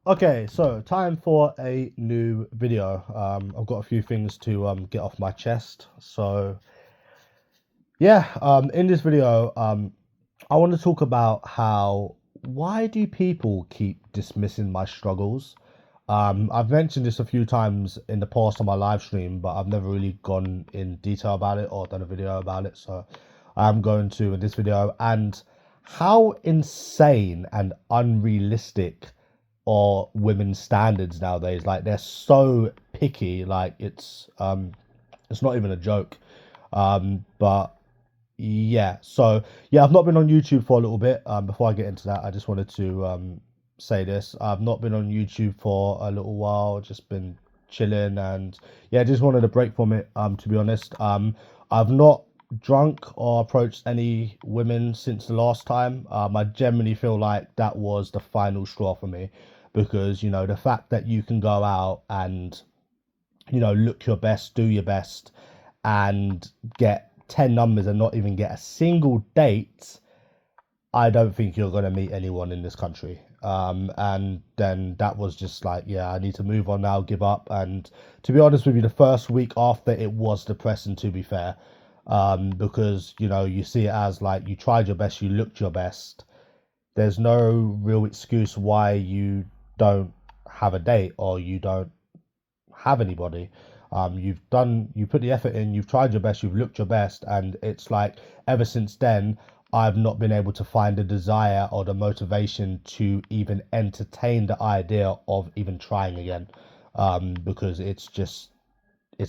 Okay, so time for a new video. I've got a few things to get off my chest. So yeah, in this video, I want to talk about how why do people keep dismissing my struggles? I've mentioned this a few times in the past on my live stream, but I've never really gone in detail about it or done a video about it. So I'm going to in this video, and how insane and unrealistic are women's standards nowadays. Like they're so picky, like it's not even a joke. But yeah, so yeah, I've not been on YouTube for a little bit. Before I get into that, I just wanted to say this. I've not been on YouTube for a little while, just been chilling, and yeah, just wanted a break from it, to be honest. I've not drunk or approached any women since the last time. I generally feel like that was the final straw for me, because the fact that you can go out and look your best, do your best, and get 10 numbers and not even get a single date, I don't think you're going to meet anyone in this country. And then that was just like, yeah, I need to move on now, give up. And to be honest with you, the first week after, it was depressing, to be fair, because you see it as like you tried your best, you looked your best. There's no real excuse why you don't have a date or you don't have anybody. You put the effort in, you've tried your best, you've looked your best, and it's like ever since then, I've not been able to find the desire or the motivation to even entertain the idea of even trying again, because it's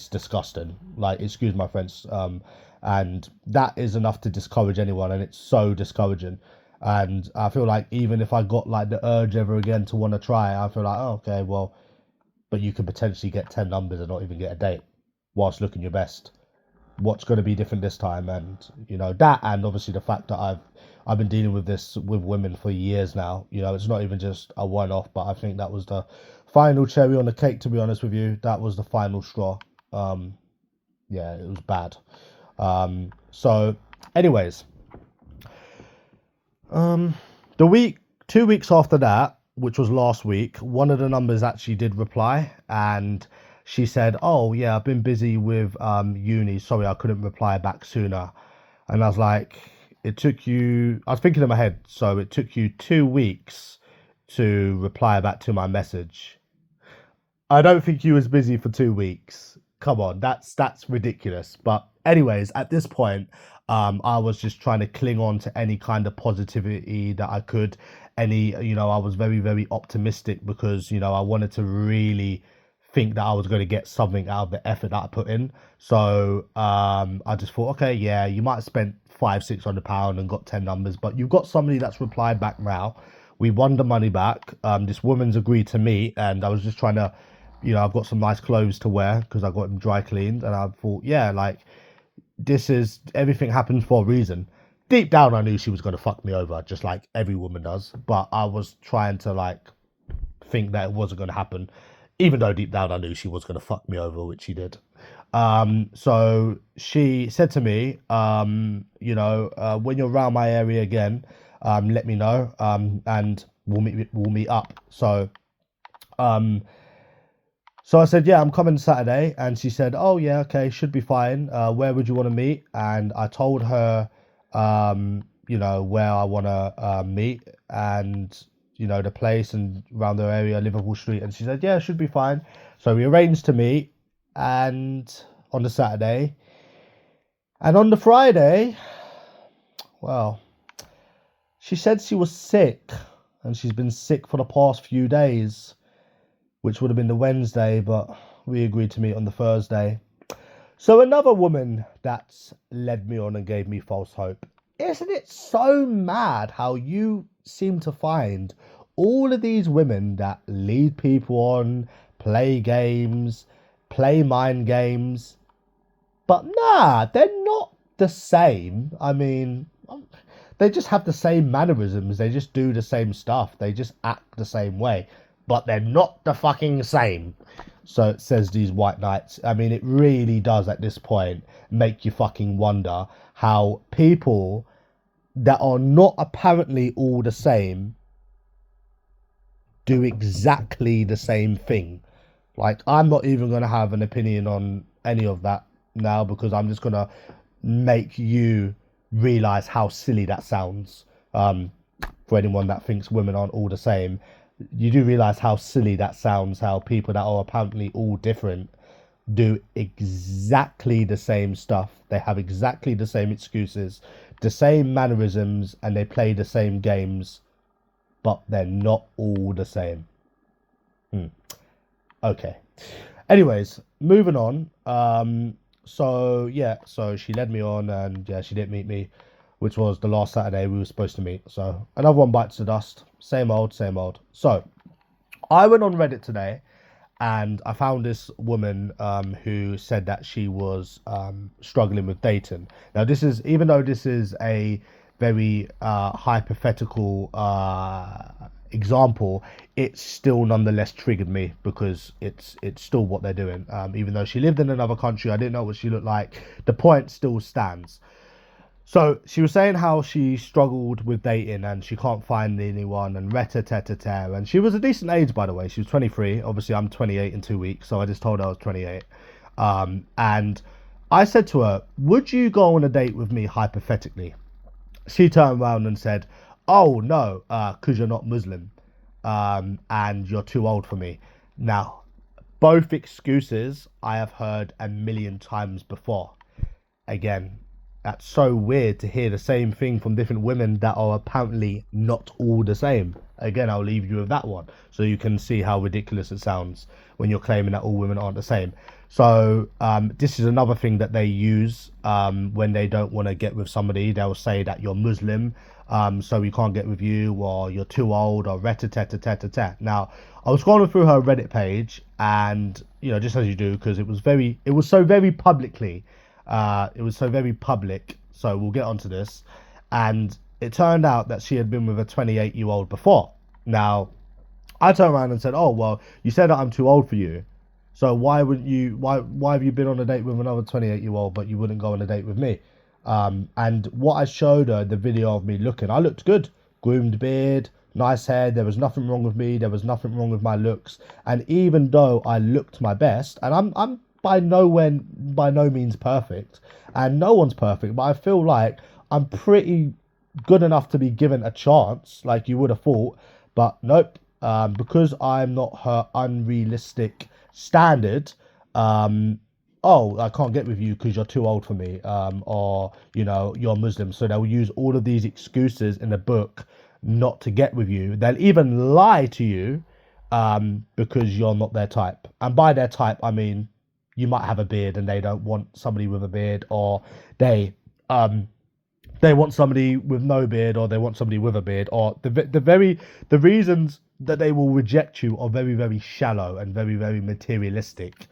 disgusting. Like, excuse my French, and that is enough to discourage anyone, and it's so discouraging. And I feel like even if I got like the urge ever again to want to try, I feel like, oh, okay, well, but you could potentially get 10 numbers and not even get a date whilst looking your best. What's going to be different this time? And that, and obviously the fact that I've been dealing with this with women for years now. It's not even just a one-off, but I think that was the final cherry on the cake, to be honest with you. That was the final straw. um yeah, it was bad. So anyways, um the week 2 weeks after that, which was last week, one of the numbers actually did reply, and she said, oh yeah, I've been busy with uni, sorry I couldn't reply back sooner. And I was like, I was thinking in my head, so it took you 2 weeks to reply back to my message. I don't think you was busy for 2 weeks. Come on, that's ridiculous. But anyways, at this point, I was just trying to cling on to any kind of positivity that I could. I was very, very optimistic because, I wanted to really think that I was going to get something out of the effort that I put in. So I just thought, okay, yeah, you might have spent £500-600 and got 10 numbers, but you've got somebody that's replied back now. We won the money back. This woman's agreed to meet, and I was just trying to, I've got some nice clothes to wear because I got them dry cleaned, and I thought, yeah, like this is everything happens for a reason. Deep down, I knew she was going to fuck me over, just like every woman does. But I was trying to like think that it wasn't going to happen, even though deep down I knew she was going to fuck me over, which she did. So she said to me, when you're around my area again, let me know, and we'll meet up. Um, so I said, yeah, I'm coming Saturday. And she said, oh, yeah, okay, should be fine. Where would you want to meet? And I told her, where I want to meet and, the place and around the area, Liverpool Street. And she said, yeah, should be fine. So we arranged to meet and on the Saturday. And on the Friday, well, she said she was sick and she's been sick for the past few days, which would have been the Wednesday, but we agreed to meet on the Thursday. So another woman that's led me on and gave me false hope. Isn't it so mad how you seem to find all of these women that lead people on, play games, play mind games, but nah, they're not the same. I mean, they just have the same mannerisms. They just do the same stuff. They just act the same way, but they're not the fucking same. So it says these white knights. I mean, it really does at this point make you fucking wonder how people that are not apparently all the same do exactly the same thing. Like, I'm not even going to have an opinion on any of that now, because I'm just going to make you realize how silly that sounds. For anyone that thinks women aren't all the same, you do realize how silly that sounds, how people that are apparently all different do exactly the same stuff. They have exactly the same excuses, the same mannerisms, and they play the same games, but they're not all the same. Okay. Anyways, moving on. So yeah, so she led me on, and yeah, she didn't meet me, which was the last Saturday we were supposed to meet. So another one bites the dust. Same old, same old. So I went on Reddit today, and I found this woman who said that she was struggling with dating. Now, this is, even though this is a very hypothetical example, it still nonetheless triggered me, because it's still what they're doing. Even though she lived in another country, I didn't know what she looked like. The point still stands. So she was saying how she struggled with dating and she can't find anyone, and reta-teta-ta. And she was a decent age, by the way. She was 23. Obviously, I'm 28 in 2 weeks, so I just told her I was 28. And I said to her, would you go on a date with me hypothetically? She turned around and said, oh, no, because you're not Muslim, and you're too old for me. Now, both excuses I have heard a million times before. Again, that's so weird to hear the same thing from different women that are apparently not all the same. Again, I'll leave you with that one, so you can see how ridiculous it sounds when you're claiming that all women aren't the same. So this is another thing that they use when they don't want to get with somebody. They'll say that you're Muslim, so we can't get with you, or you're too old, or reta-teta-teta-ta. Now, I was scrolling through her Reddit page, and just as you do, because it was so very publicly. It was so very public, so we'll get onto this. And it turned out that she had been with a 28-year-old before. Now, I turned around and said, oh, well, you said that I'm too old for you, so why have you been on a date with another 28-year-old, but you wouldn't go on a date with me? And what I showed her, the video of me looking, I looked good. Groomed beard, nice hair, there was nothing wrong with me, there was nothing wrong with my looks. And even though I looked my best, and I'm by no means perfect, and no one's perfect, but I feel like I'm pretty good enough to be given a chance, like you would have thought. But nope, because I'm not her unrealistic standard, oh, I can't get with you because you're too old for me, or you're Muslim. So they'll use all of these excuses in the book not to get with you. They'll even lie to you because you're not their type. And by their type, I mean you might have a beard and they don't want somebody with a beard, or they want somebody with no beard, or they want somebody with a beard, or the reasons that they will reject you are very, very shallow and very, very materialistic.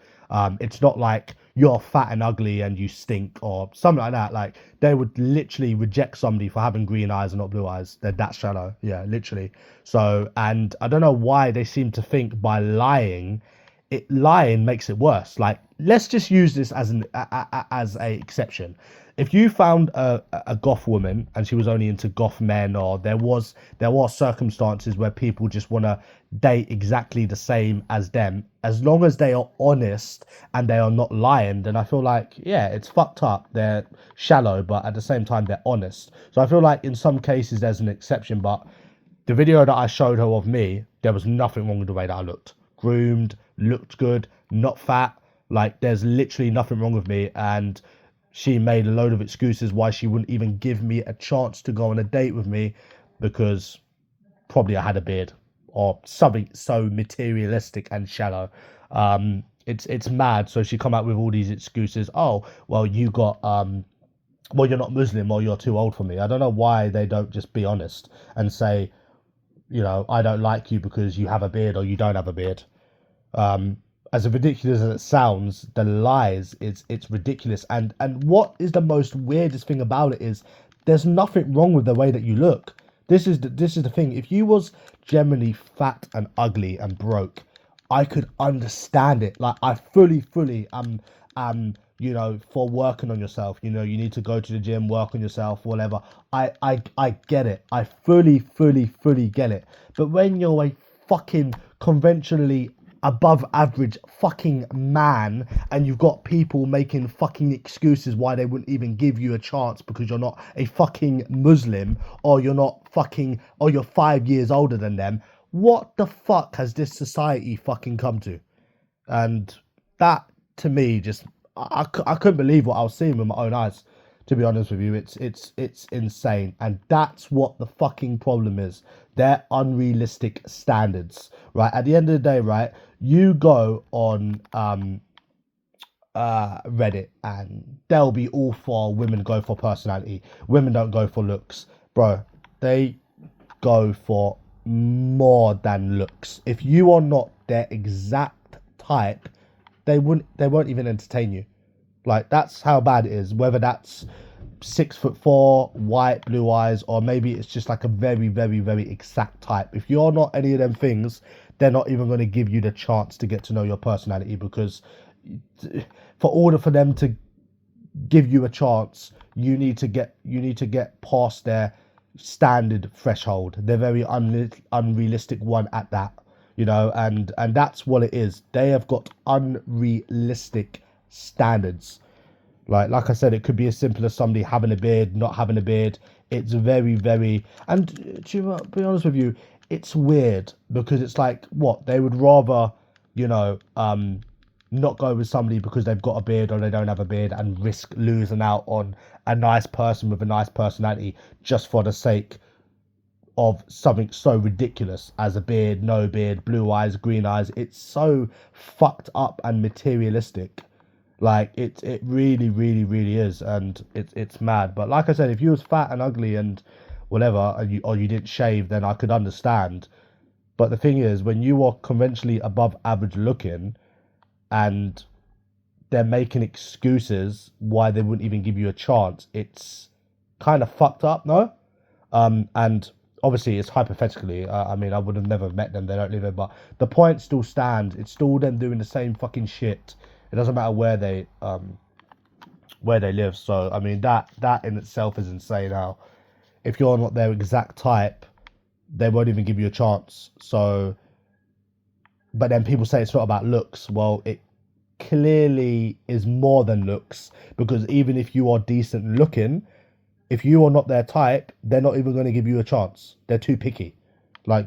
It's not like you're fat and ugly and you stink or something like that. Like, they would literally reject somebody for having green eyes and not blue eyes. They're that shallow. Yeah, literally. So, and I don't know why they seem to think by lying makes it worse. Like, let's just use this as a exception. If you found a goth woman and she was only into goth men, or there was circumstances where people just want to date exactly the same as them, as long as they are honest and they are not lying, then I feel like, yeah, it's fucked up. They're shallow, but at the same time they're honest. So I feel like in some cases there's an exception, but the video that I showed her of me, there was nothing wrong with the way that I looked. Groomed, looked good, not fat. Like, there's literally nothing wrong with me. And she made a load of excuses why she wouldn't even give me a chance to go on a date with me, because probably I had a beard or something so materialistic and shallow. It's mad. So she come out with all these excuses. Oh, well, you're not Muslim, or you're too old for me. I don't know why they don't just be honest and say, I don't like you because you have a beard or you don't have a beard. As ridiculous as it sounds, the lies, it's ridiculous. And what is the most weirdest thing about it is there's nothing wrong with the way that you look. This is the thing. If you was generally fat and ugly and broke, I could understand it. Like, I fully for working on yourself. You need to go to the gym, work on yourself, whatever. I get it. I fully get it. But when you're a fucking conventionally above average fucking man, and you've got people making fucking excuses why they wouldn't even give you a chance because you're not a fucking Muslim, or you're not fucking, or you're 5 years older than them. What the fuck has this society fucking come to? And that, to me, just I couldn't believe what I was seeing with my own eyes. To be honest with you, it's insane, and that's what the fucking problem is. They're unrealistic standards, right? At the end of the day, right? You go on Reddit, and they'll be all for women go for personality, women don't go for looks, bro. They go for more than looks. If you are not their exact type, they won't even entertain you. Like, that's how bad it is. Whether that's 6'4", white, blue eyes, or maybe it's just like a very, very, very exact type. If you're not any of them things, they're not even going to give you the chance to get to know your personality, because for order for them to give you a chance, you need to get past their standard threshold. They're very unrealistic one at that, you know, and that's what it is. They have got unrealistic standards. Like I said, it could be as simple as somebody having a beard, not having a beard. It's very, very, and to be honest with you, it's weird, because it's like, what, they would rather, you know, not go with somebody because they've got a beard or they don't have a beard, and risk losing out on a nice person with a nice personality just for the sake of something so ridiculous as a beard, no beard, blue eyes, green eyes. It's so fucked up and materialistic. Like, it really, really, really is, and it's mad. But like I said, if you was fat and ugly and whatever, and you didn't shave, then I could understand. But the thing is, when you are conventionally above average looking, and they're making excuses why they wouldn't even give you a chance, it's kind of fucked up, no? And obviously it's hypothetically. I mean, I would have never met them. They don't live here, but the point still stands. It's still them doing the same fucking shit. It doesn't matter where they live. So I mean, that in itself is insane. How if you're not their exact type, they won't even give you a chance. So, but then people say it's not about looks. Well, it clearly is more than looks, because even if you are decent looking, if you are not their type, they're not even going to give you a chance. They're too picky. Like,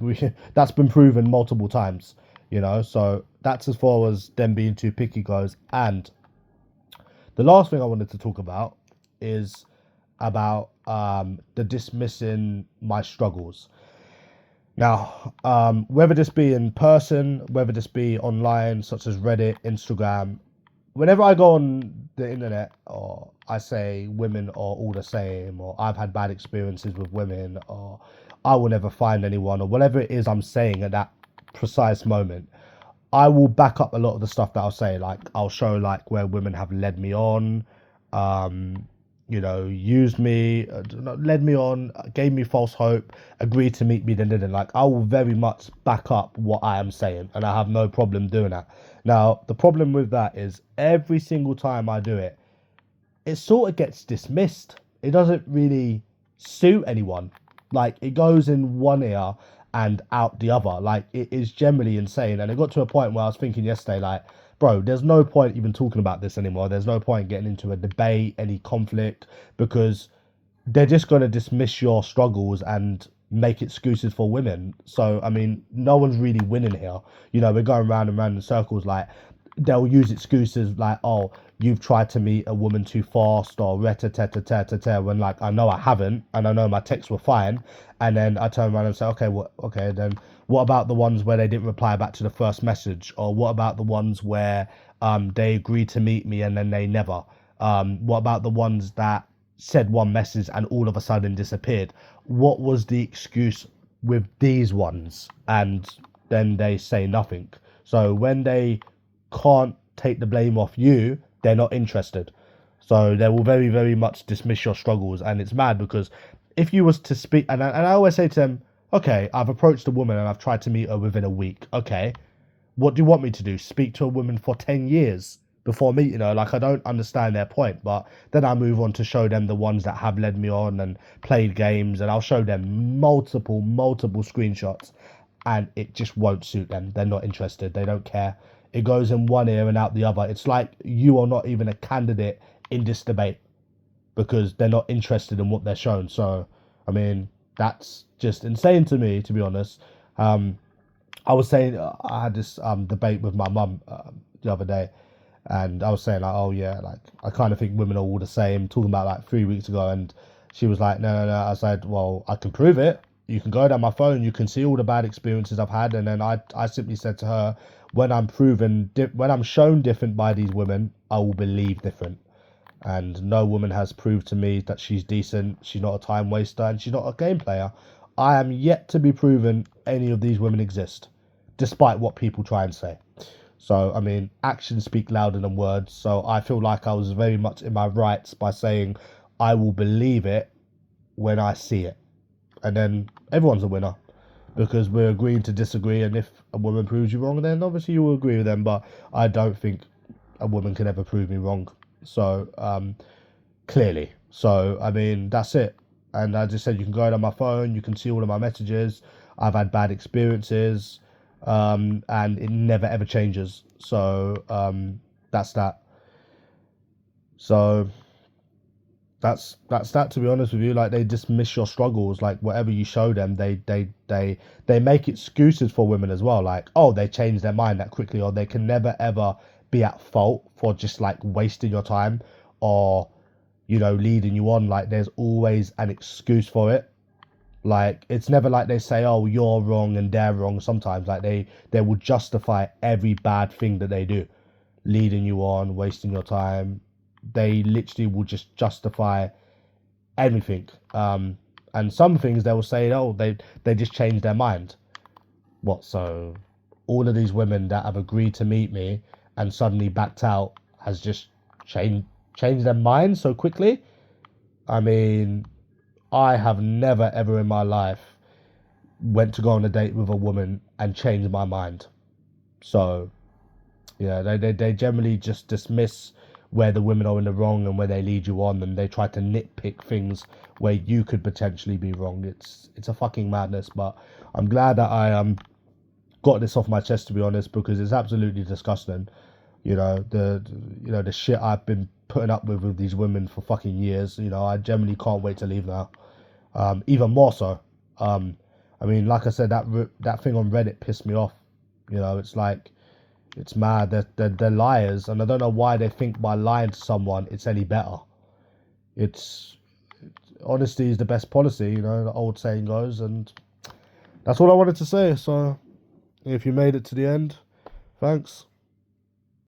that's been proven multiple times, you know. So that's as far as them being too picky goes. And the last thing I wanted to talk about is about the dismissing my struggles. Now, whether this be in person, whether this be online, such as Reddit, Instagram, whenever I go on the internet, or I say women are all the same, or I've had bad experiences with women, or I will never find anyone, or whatever it is I'm saying at that precise moment, I will back up a lot of the stuff that I'll say. Like, I'll show like where women have led me on, you know, used me, led me on, gave me false hope, agreed to meet me, then didn't. Like, I will very much back up what I am saying, and I have no problem doing that. Now, the problem with that is every single time I do it, it sort of gets dismissed. It doesn't really suit anyone. Like, it goes in one ear and out the other. Like, it is generally insane. And it got to a point where I was thinking yesterday, like, bro, there's no point even talking about this anymore. There's no point getting into a debate, any conflict, because they're just going to dismiss your struggles and make excuses for women. So, I mean, no one's really winning here. You know, we're going round and round in circles. Like, they'll use excuses like, oh, you've tried to meet a woman too fast, or reta-teta-teta-teta, when, like, I know I haven't, and I know my texts were fine. And then I turn around and say, okay, then what about the ones where they didn't reply back to the first message? Or what about the ones where they agreed to meet me and then they never? What about the ones that said one message and all of a sudden disappeared? What was the excuse with these ones? And then they say nothing. So when they can't take the blame off you, they're not interested. So they will very, very much dismiss your struggles. And it's mad, because if you was to speak, and I always say to them, okay, I've approached a woman and I've tried to meet her within a week. Okay, what do you want me to do? Speak to a woman for 10 years before meeting her? Like, I don't understand their point. But then I move on to show them the ones that have led me on and played games, and I'll show them multiple screenshots. and it just won't suit them. They're not interested. They don't care. It goes in one ear and out the other. It's like you are not even a candidate in this debate because they're not interested in what they're shown. So, I mean, that's just insane to me, to be honest. I was saying, I had this debate with my mum the other day, and I was saying like, oh yeah, like I kind of think women are all the same. Talking about like 3 weeks ago, and she was like, no, no, no. I said, well, I can prove it. You can go down my phone. You can see all the bad experiences I've had, and then I simply said to her, when I'm when I'm shown different by these women, I will believe different. And no woman has proved to me that she's decent. She's not a time waster, and she's not a game player. I am yet to be proven any of these women exist, despite what people try and say. So, I mean, actions speak louder than words. So I feel like I was very much in my rights by saying I will believe it when I see it. And then everyone's a winner because we're agreeing to disagree. And if a woman proves you wrong, then obviously you will agree with them. But I don't think a woman can ever prove me wrong. So, clearly. So, I mean, that's it. And I just said, you can go on my phone, you can see all of my messages. I've had bad experiences, and it never ever changes. So, that's that. So, that's that, to be honest with you. Like, they dismiss your struggles. Like, whatever you show them, they make excuses for women as well. Like, oh, they change their mind that quickly, or they can never ever be at fault for just like wasting your time, or leading you on. Like, there's always an excuse for it. Like, it's never like they say, oh, you're wrong and they're wrong. Sometimes like they will justify every bad thing that they do, leading you on, wasting your time. They literally will just justify anything. And some things they will say, oh, they just changed their mind. What? So all of these women that have agreed to meet me and suddenly backed out has just changed their mind so quickly? I mean, I have never ever in my life went to go on a date with a woman and changed my mind. So yeah, they generally just dismiss where the women are in the wrong and where they lead you on, and they try to nitpick things where you could potentially be wrong. It's a fucking madness. But I'm glad that I got this off my chest, to be honest, because it's absolutely disgusting. The shit I've been putting up with these women for fucking years. I generally can't wait to leave now. Even more so. I mean, like I said, that thing on Reddit pissed me off. It's like, it's mad. They're liars, and I don't know why they think by lying to someone it's any better. It's Honesty is the best policy, the old saying goes, and that's all I wanted to say. So if you made it to the end, thanks.